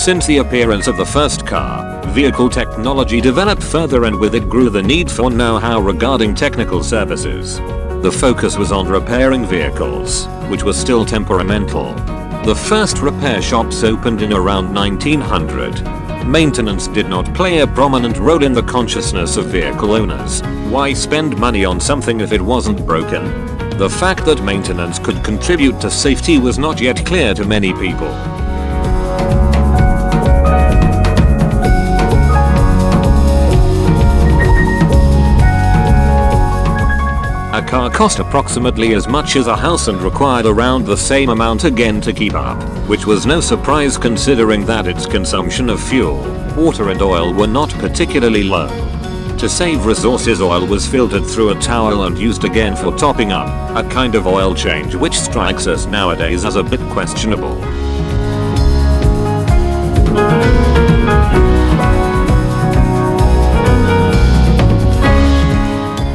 Since the appearance of the first car, vehicle technology developed further, and with it grew the need for know-how regarding technical services. The focus was on repairing vehicles, which was still temperamental. The first repair shops opened in around 1900. Maintenance did not play a prominent role in the consciousness of vehicle owners. Why spend money on something if it wasn't broken? The fact that maintenance could contribute to safety was not yet clear to many people. A car cost approximately as much as a house and required around the same amount again to keep up, which was no surprise considering that its consumption of fuel, water and oil were not particularly low. To save resources, oil was filtered through a towel and used again for topping up, a kind of oil change which strikes us nowadays as a bit questionable.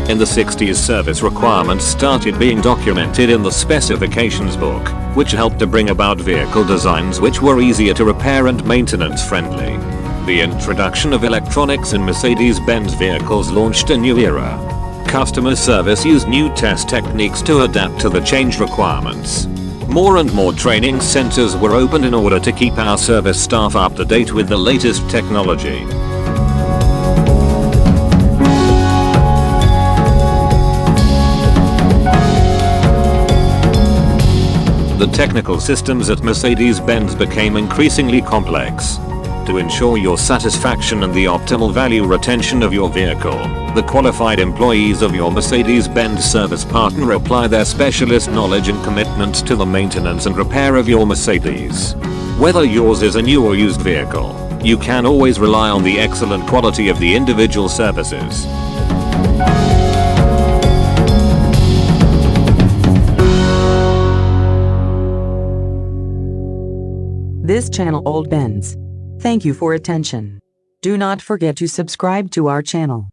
In the 60s, service requirements started being documented in the specifications book, which helped to bring about vehicle designs which were easier to repair and maintenance friendly. The introduction of electronics in Mercedes-Benz vehicles launched a new era. Customer service used new test techniques to adapt to the changed requirements. More and more training centers were opened in order to keep our service staff up to date with the latest technology. The technical systems at Mercedes-Benz became increasingly complex. To ensure your satisfaction and the optimal value retention of your vehicle, the qualified employees of your Mercedes-Benz service partner apply their specialist knowledge and commitment to the maintenance and repair of your Mercedes. Whether yours is a new or used vehicle, you can always rely on the excellent quality of the individual services. This channel OldBenz. Thank you for attention. Do not forget to subscribe to our channel.